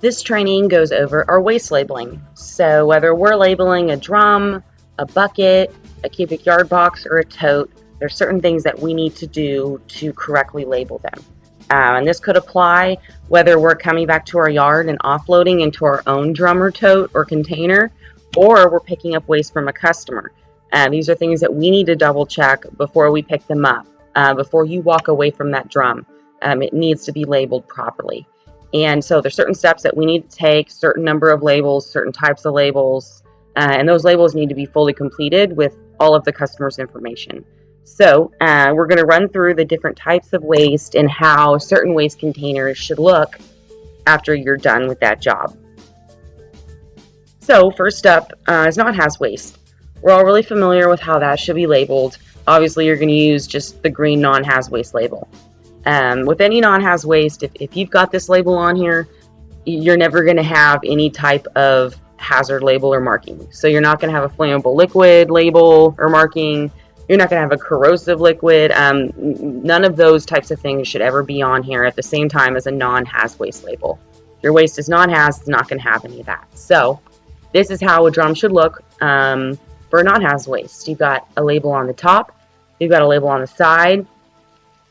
This training goes over our waste labeling. So whether we're labeling a drum, a bucket, a cubic yard box, or a tote, there's certain things that we need to do to correctly label them. And this could apply whether we're coming back to our yard and offloading into our own drum or tote or container, or we're picking up waste from a customer. These are things that we need to double check before we pick them up. Before you walk away from that drum, it needs to be labeled properly. And so there's certain steps that we need to take, certain number of labels, certain types of labels, and those labels need to be fully completed with all of the customer's information. So we're going to run through the different types of waste and how certain waste containers should look after you're done with that job. So first up is non-haz waste. We're all really familiar with how that should be labeled. Obviously, you're going to use just the green non-haz waste label. With any non-haz waste, if you've got this label on here, you're never going to have any type of hazard label or marking. So you're not going to have a flammable liquid label or marking. You're not going to have a corrosive liquid. None of those types of things should ever be on here at the same time as a non-haz waste label. If your waste is non-haz, it's not going to have any of that. So this is how a drum should look for non-haz waste. You've got a label on the top. You've got a label on the side.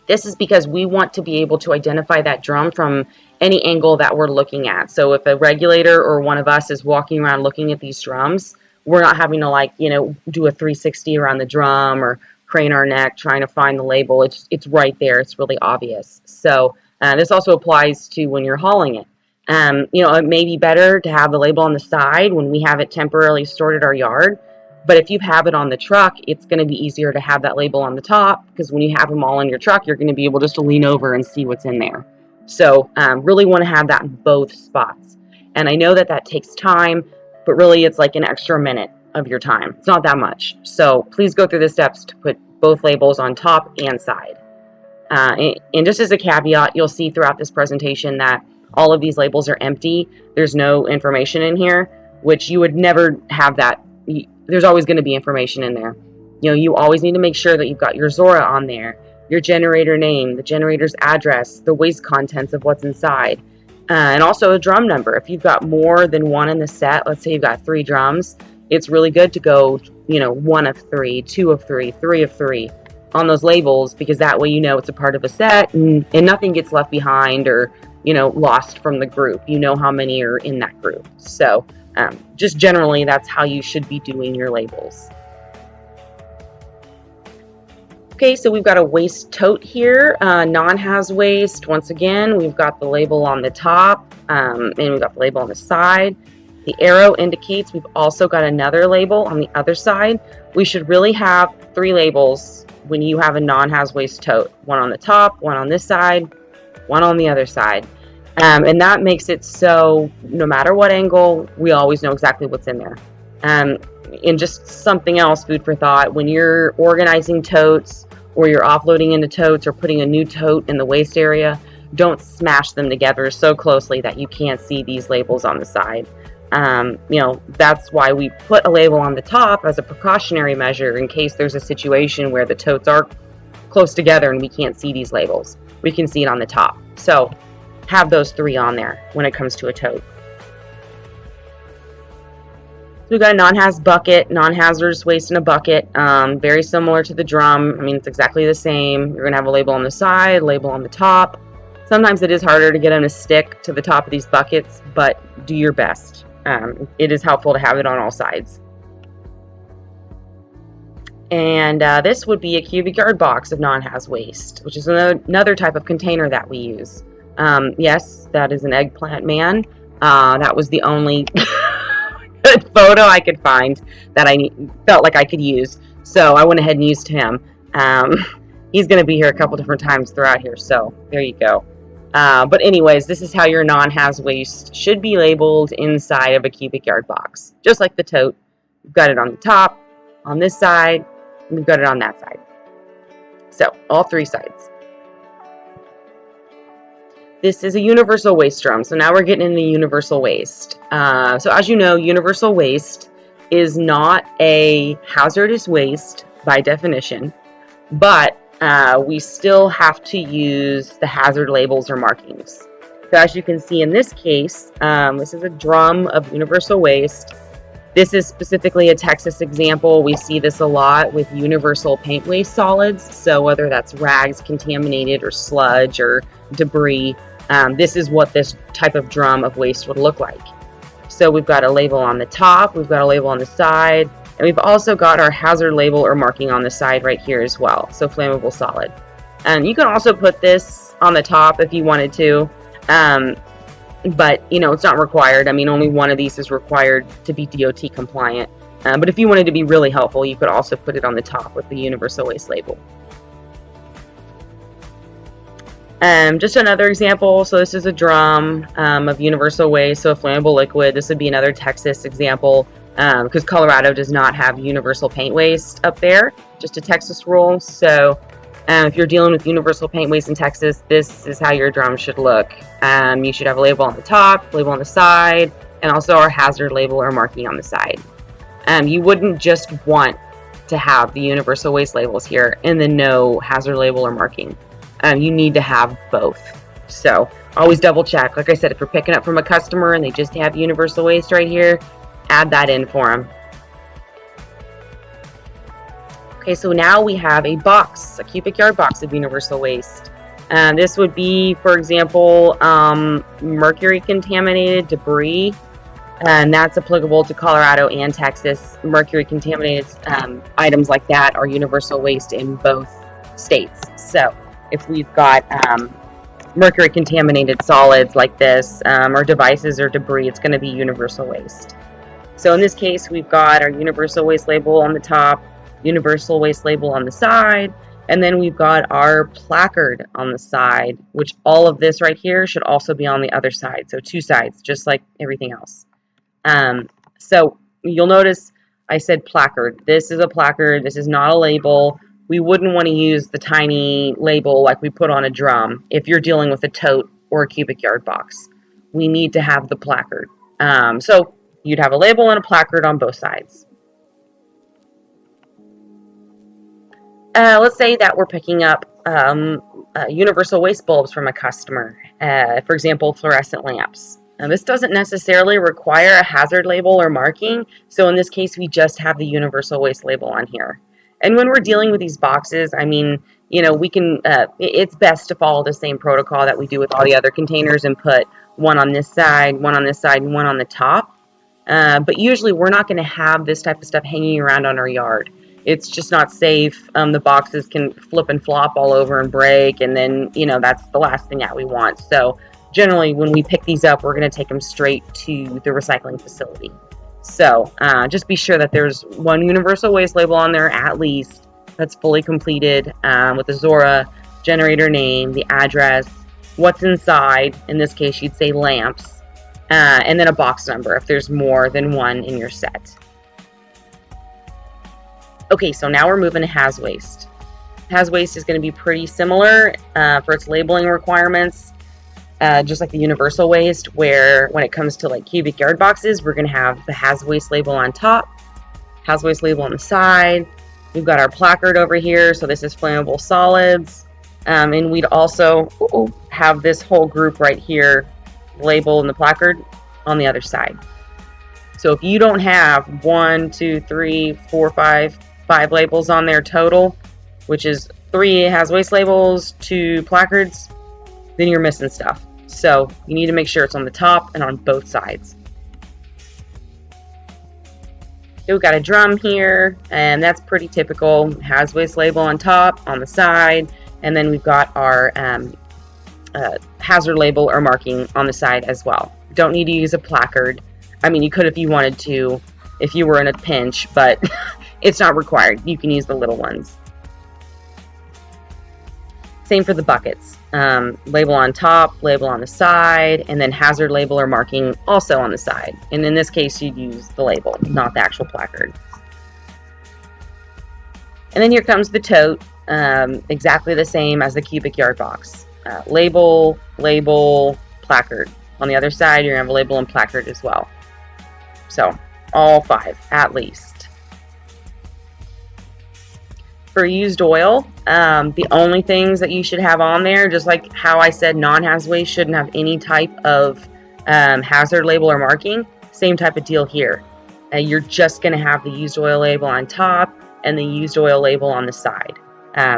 This is because we want to be able to identify that drum from any angle that we're looking at. So if a regulator or one of us is walking around looking at these drums, we're not having to do a 360 around the drum or crane our neck trying to find the label. It's right there. It's really obvious. So this also applies to when you're hauling it. It may be better to have the label on the side when we have it temporarily stored at our yard. But if you have it on the truck, it's going to be easier to have that label on the top, because when you have them all in your truck, you're going to be able just to lean over and see what's in there. So really want to have that in both spots. And I know that takes time, but really it's like an extra minute of your time. It's not that much. So please go through the steps to put both labels on top and side. And just as a caveat, you'll see throughout this presentation that all of these labels are empty. There's no information in here, which you would never have that. There's always going to be information in there. You always need to make sure that you've got your Zora on there, your generator name, the generator's address, the waste contents of what's inside, and also a drum number. If you've got more than one in the set, let's say you've got 3 drums, it's really good to go, 1 of 3, 2 of 3, 3 of 3 on those labels, because that way it's a part of a set and nothing gets left behind or, lost from the group. You know how many are in that group. So just generally, that's how you should be doing your labels. Okay, so we've got a waste tote here, non-haz waste. Once again, we've got the label on the top, and we've got the label on the side. The arrow indicates we've also got another label on the other side. We should really have 3 labels when you have a non-haz waste tote. One on the top, one on this side, one on the other side. And that makes it so no matter what angle, we always know exactly what's in there. And just something else, food for thought, when you're organizing totes or you're offloading into totes or putting a new tote in the waste area, don't smash them together so closely that you can't see these labels on the side. That's why we put a label on the top as a precautionary measure in case there's a situation where the totes are close together and we can't see these labels. We can see it on the top. So have those 3 on there when it comes to a tote. So we've got a non-haz bucket, non-hazardous waste in a bucket, very similar to the drum. It's exactly the same. You're going to have a label on the side, label on the top. Sometimes it is harder to get them to stick to the top of these buckets, but do your best. It is helpful to have it on all sides. And this would be a cubic yard box of non-haz waste, which is another type of container that we use. Yes, that is an eggplant man. That was the only good photo I could find that I felt like I could use, so I went ahead and used him. He's going to be here a couple different times throughout here, so there you go. But anyways, this is how your non-haz waste should be labeled inside of a cubic yard box. Just like the tote, we've got it on the top, on this side, and we've got it on that side. So, all 3 sides. This is a universal waste drum, so now we're getting into universal waste. So as you know, universal waste is not a hazardous waste by definition, but we still have to use the hazard labels or markings. So as you can see in this case, this is a drum of universal waste. This is specifically a Texas example. We see this a lot with universal paint waste solids. So whether that's rags contaminated or sludge or debris, this is what this type of drum of waste would look like. So we've got a label on the top, we've got a label on the side, and we've also got our hazard label or marking on the side right here as well. So flammable solid. You can also put this on the top if you wanted to. But it's not required. I mean, only one of these is required to be DOT compliant. But if you wanted to be really helpful, you could also put it on the top with the universal waste label. Just another example. So this is a drum of universal waste, so a flammable liquid. This would be another Texas example because Colorado does not have universal paint waste up there, just a Texas rule. So if you're dealing with universal paint waste in Texas, this is how your drum should look. You should have a label on the top, label on the side, and also our hazard label or marking on the side. You wouldn't just want to have the universal waste labels here and then no hazard label or marking. You need to have both. So always double check. Like I said, if you're picking up from a customer and they just have universal waste right here, add that in for them. Okay, so now we have a box, a cubic yard box of universal waste. This would be, for example, mercury contaminated debris, and that's applicable to Colorado and Texas. Mercury contaminated items like that are universal waste in both states. So if we've got mercury contaminated solids like this, or devices or debris, it's going to be universal waste. So in this case, we've got our universal waste label on the top, universal waste label on the side, and then we've got our placard on the side, which all of this right here should also be on the other side. So two sides, just like everything else. So you'll notice I said placard. This is a placard. This is not a label. We wouldn't want to use the tiny label like we put on a drum if you're dealing with a tote or a cubic yard box. We need to have the placard. So you'd have a label and a placard on both sides. Let's say that we're picking up universal waste bulbs from a customer, for example, fluorescent lamps. Now, this doesn't necessarily require a hazard label or marking, so in this case, we just have the universal waste label on here. And when we're dealing with these boxes, I mean, we can, it's best to follow the same protocol that we do with all the other containers and put one on this side, one on this side, and one on the top. But usually we're not going to have this type of stuff hanging around on our yard. It's just not safe. The boxes can flip and flop all over and break, and then, that's the last thing that we want. So generally, when we pick these up, we're going to take them straight to the recycling facility. So just be sure that there's one universal waste label on there at least that's fully completed with the Zora generator name, the address, what's inside. In this case, you'd say lamps, and then a box number if there's more than one in your set. Okay, so now we're moving to haz waste. Haz waste is going to be pretty similar for its labeling requirements, just like the universal waste, where when it comes to like cubic yard boxes, we're going to have the haz waste label on top, haz waste label on the side. We've got our placard over here, so this is flammable solids. And we'd also have this whole group right here, label and the placard on the other side. So if you don't have 1, 2, 3, 4, 5 labels on there total, which is 3 haz waste labels, 2 placards, then you're missing stuff. So you need to make sure it's on the top and on both sides. Okay, we've got a drum here, and that's pretty typical. Haz waste label on top, on the side, and then we've got our hazard label or marking on the side as well. Don't need to use a placard. I mean, you could if you wanted to, if you were in a pinch, but it's not required. You can use the little ones. Same for the buckets. Label on top, label on the side, and then hazard label or marking also on the side. And in this case, you'd use the label, not the actual placard. And then here comes the tote, exactly the same as the cubic yard box. Label, label, placard. On the other side, you're going to have a label and placard as well. So all 5 at least. for used oil, the only things that you should have on there, just like how I said non-haz waste shouldn't have any type of hazard label or marking, same type of deal here. You're just going to have the used oil label on top and the used oil label on the side.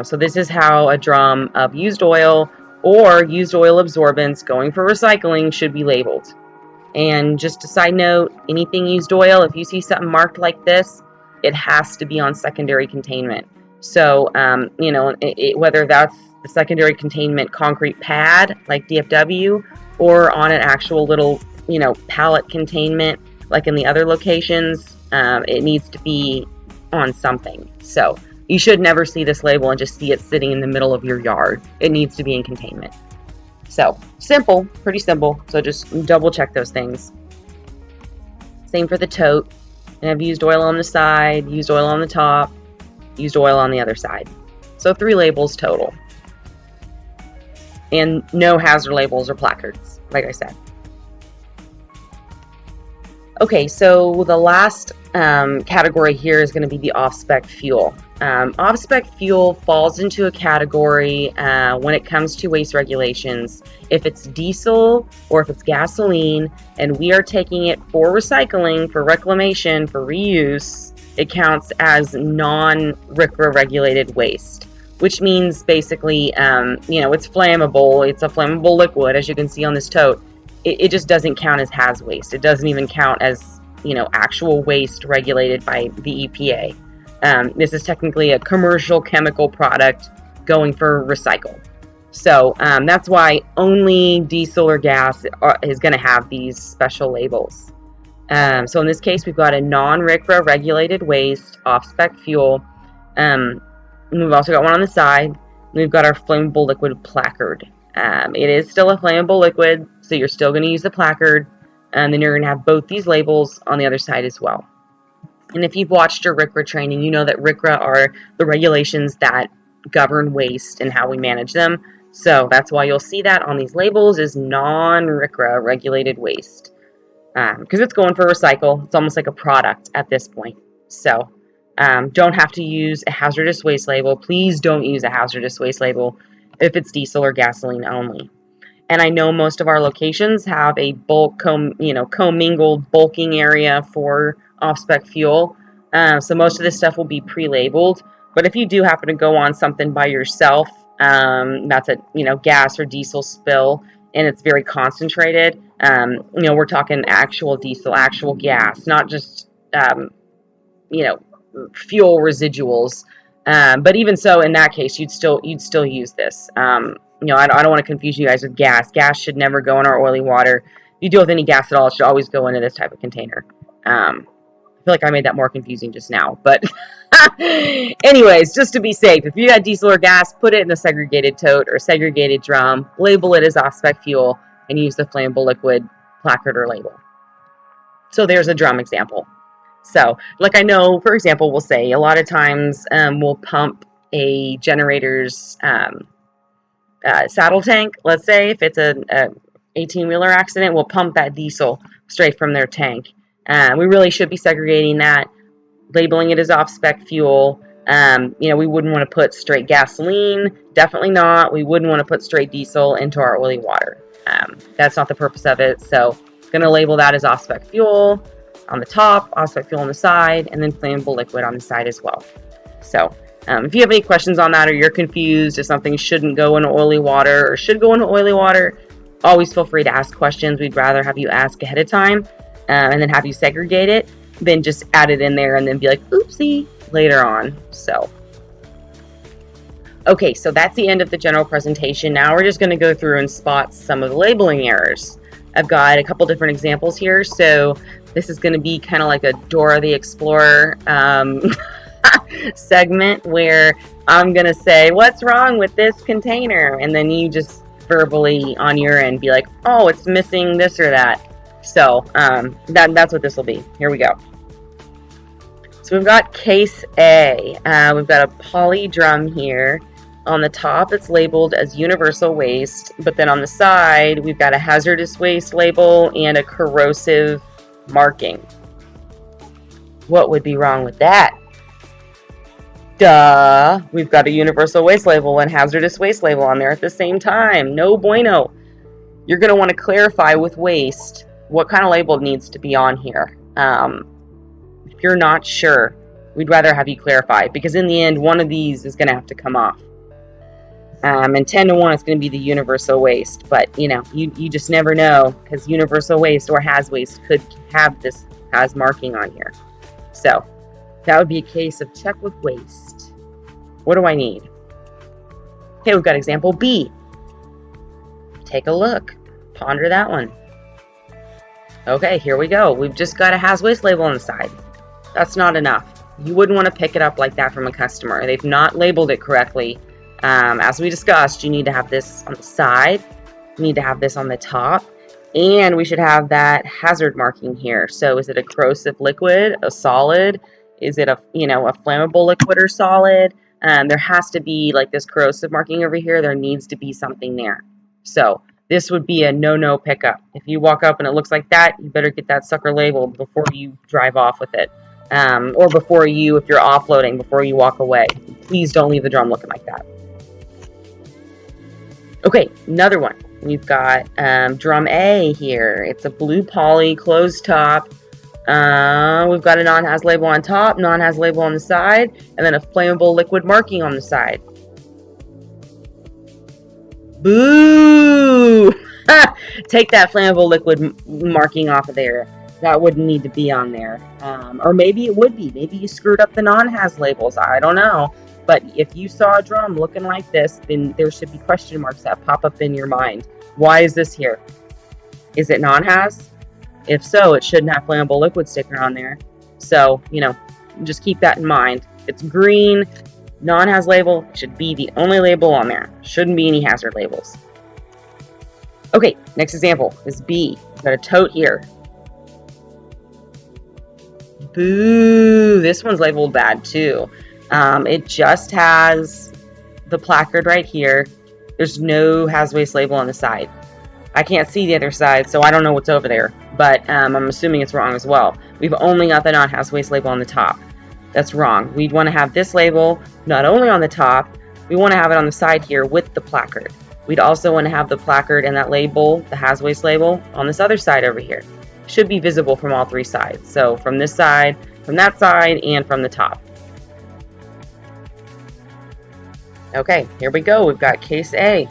So this is how a drum of used oil or used oil absorbents going for recycling should be labeled. And just a side note, anything used oil, if you see something marked like this, it has to be on secondary containment. So, whether that's the secondary containment concrete pad like DFW or on an actual little, pallet containment like in the other locations, it needs to be on something. So you should never see this label and just see it sitting in the middle of your yard. It needs to be in containment. So simple, pretty simple. So just double check those things. Same for the tote. And I've used oil on the side, used oil on the top, used oil on the other side. So 3 labels total. And no hazard labels or placards, like I said. Okay, so the last category here is going to be the off-spec fuel. Off-spec fuel falls into a category when it comes to waste regulations. If it's diesel or if it's gasoline and we are taking it for recycling, for reclamation, for reuse, it counts as non-RCRA regulated waste, which means basically, it's flammable. It's a flammable liquid, as you can see on this tote. It just doesn't count as haz waste. It doesn't even count as, actual waste regulated by the EPA. This is technically a commercial chemical product going for recycle. So that's why only diesel or gas is going to have these special labels. So in this case, we've got a non-RCRA regulated waste, off-spec fuel. And we've also got one on the side. We've got our flammable liquid placard. It is still a flammable liquid, so you're still going to use the placard, and then you're going to have both these labels on the other side as well. And if you've watched your RCRA training, you know that RCRA are the regulations that govern waste and how we manage them. So that's why you'll see that on these labels is non-RCRA regulated waste. Because it's going for recycle. It's almost like a product at this point. So don't have to use a hazardous waste label. Please don't use a hazardous waste label if it's diesel or gasoline only. And I know most of our locations have a bulk, commingled bulking area for off-spec fuel. So most of this stuff will be pre-labeled. But if you do happen to go on something by yourself, that's a gas or diesel spill, and it's very concentrated. We're talking actual diesel, actual gas, not just fuel residuals. But even so, in that case, you'd still use this. I don't want to confuse you guys with gas. Gas should never go in our oily water. If you deal with any gas at all, it should always go into this type of container. I feel like I made that more confusing just now. But anyways, just to be safe, if you got diesel or gas, put it in a segregated tote or segregated drum, label it as off-spec fuel, and use the flammable liquid placard or label. So there's a drum example. So, like I know, for example, we'll say a lot of times we'll pump a generator's saddle tank. Let's say if it's a 18-wheeler accident, we'll pump that diesel straight from their tank. We really should be segregating that, labeling it as off-spec fuel. We wouldn't want to put straight gasoline. Definitely not. We wouldn't want to put straight diesel into our oily water. That's not the purpose of it. So, going to label that as off-spec fuel on the top, off-spec fuel on the side, and then flammable liquid on the side as well. So, if you have any questions on that or you're confused if something shouldn't go in oily water or should go in oily water, always feel free to ask questions. We'd rather have you ask ahead of time and then have you segregate it than just add it in there and then be like, oopsie, later on. So, okay, so that's the end of the general presentation. Now we're just going to go through and spot some of the labeling errors. I've got a couple different examples here. So this is going to be kind of like a Dora the Explorer segment where I'm going to say, what's wrong with this container? And then you just verbally on your end be like, oh, it's missing this or that. So that's what this will be. Here we go. So we've got case A. We've got a poly drum here. On the top, it's labeled as universal waste, but then on the side, we've got a hazardous waste label and a corrosive marking. What would be wrong with that? Duh! We've got a universal waste label and hazardous waste label on there at the same time. No bueno. You're going to want to clarify with waste what kind of label needs to be on here. If you're not sure, we'd rather have you clarify, because in the end, one of these is going to have to come off. And 10 to 1 is going to be the universal waste, but you just never know, because universal waste or has waste could have this has marking on here. So that would be a case of check with waste. What do I need? Okay, we've got example B. Take a look. Ponder that one. Okay, here we go. We've just got a has waste label on the side. That's not enough. You wouldn't want to pick it up like that from a customer. They've not labeled it correctly. As we discussed, you need to have this on the side. You need to have this on the top. And we should have that hazard marking here. So is it a corrosive liquid, a solid? Is it a flammable liquid or solid? There has to be like this corrosive marking over here. There needs to be something there. So this would be a no pickup. If you walk up and it looks like that, you better get that sucker labeled before you drive off with it. Or before if you're offloading, before you walk away. Please don't leave the drum looking like that. Okay, another one. We've got drum A here. It's a blue poly closed top. We've got a non-haz label on top, non-haz label on the side, and then a flammable liquid marking on the side. Boo! Take that flammable liquid marking off of there. That wouldn't need to be on there. Or maybe it would be. Maybe you screwed up the non-haz labels. I don't know. But if you saw a drum looking like this, then there should be question marks that pop up in your mind. Why is this here? Is it non-haz? If so, it shouldn't have flammable liquid sticker on there. So, just keep that in mind. If it's green, non-haz label should be the only label on there. Shouldn't be any hazard labels. Okay, next example is B. We've got a tote here. Boo! This one's labeled bad too. It just has the placard right here. There's no has waste label on the side. I can't see the other side, so I don't know what's over there. But I'm assuming it's wrong as well. We've only got the non-has waste label on the top. That's wrong. We'd want to have this label not only on the top, we want to have it on the side here with the placard. We'd also want to have the placard and that label, the has waste label, on this other side over here. Should be visible from all three sides. So from this side, from that side, and from the top. Okay, here we go. We've got case A.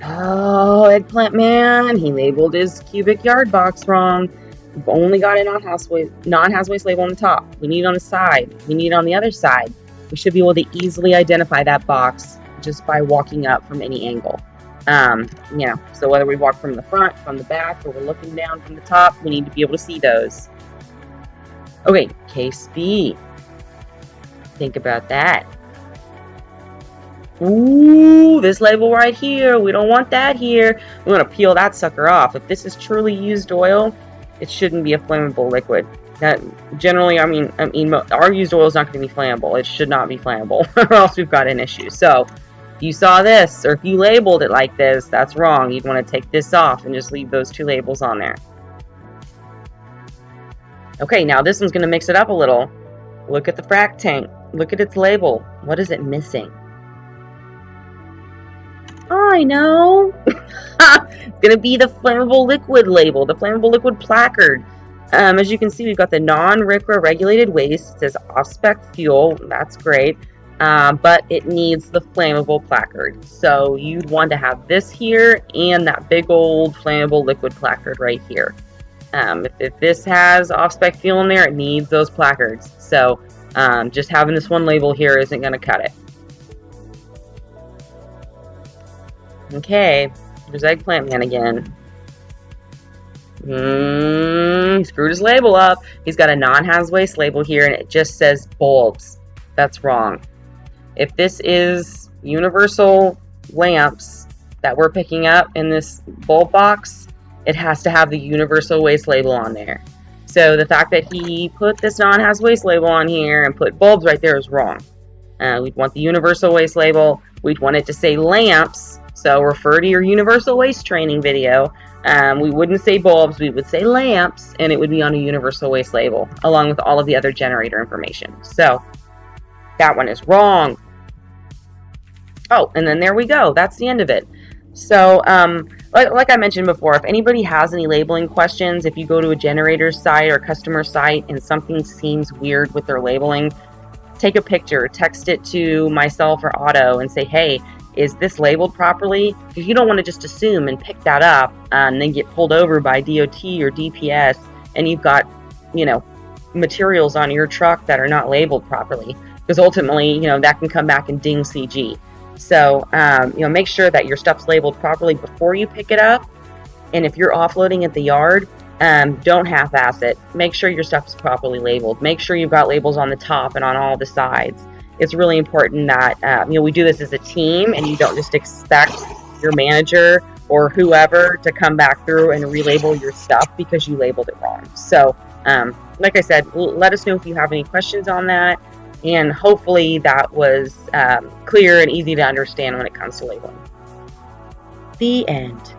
Oh, Eggplant Man, he labeled his cubic yard box wrong. We've only got a non-has waste label on the top. We need it on the side. We need it on the other side. We should be able to easily identify that box just by walking up from any angle. So whether we walk from the front, from the back, or we're looking down from the top, we need to be able to see those. Okay, case B. Think about that. Ooh, this label right here. We don't want that here. We want to peel that sucker off. If this is truly used oil, it shouldn't be a flammable liquid. That generally, I mean, our used oil is not going to be flammable. It should not be flammable, or else we've got an issue. So, if you saw this, or if you labeled it like this, that's wrong. You'd want to take this off and just leave those two labels on there. Okay, now this one's going to mix it up a little. Look at the frac tank. Look at its label. What is it missing? I know. It's going to be the flammable liquid label, the flammable liquid placard. As you can see, we've got the non-RCRA regulated waste. It says off-spec fuel. That's great. But it needs the flammable placard. So you'd want to have this here and that big old flammable liquid placard right here. If this has off-spec fuel in there, it needs those placards. So just having this one label here isn't going to cut it. Okay, there's Eggplant Man again. He screwed his label up. He's got a non-haz waste label here, and it just says bulbs. That's wrong. If this is universal lamps that we're picking up in this bulb box, it has to have the universal waste label on there. So the fact that he put this non-haz waste label on here and put bulbs right there is wrong. We'd want the universal waste label. We'd want it to say lamps. So refer to your universal waste training video. We wouldn't say bulbs, we would say lamps, and it would be on a universal waste label, along with all of the other generator information. So that one is wrong. Oh, and then there we go. That's the end of it. So, like I mentioned before, if anybody has any labeling questions, if you go to a generator site or customer site and something seems weird with their labeling, take a picture, text it to myself or Otto and say, hey, is this labeled properly? Because you don't want to just assume and pick that up and then get pulled over by DOT or DPS and you've got, materials on your truck that are not labeled properly. Because ultimately, that can come back and ding CG. So, make sure that your stuff's labeled properly before you pick it up. And if you're offloading at the yard, don't half-ass it. Make sure your stuff is properly labeled. Make sure you've got labels on the top and on all the sides. It's really important that, we do this as a team and you don't just expect your manager or whoever to come back through and relabel your stuff because you labeled it wrong. So, like I said, let us know if you have any questions on that. And hopefully that was clear and easy to understand when it comes to labeling. The end.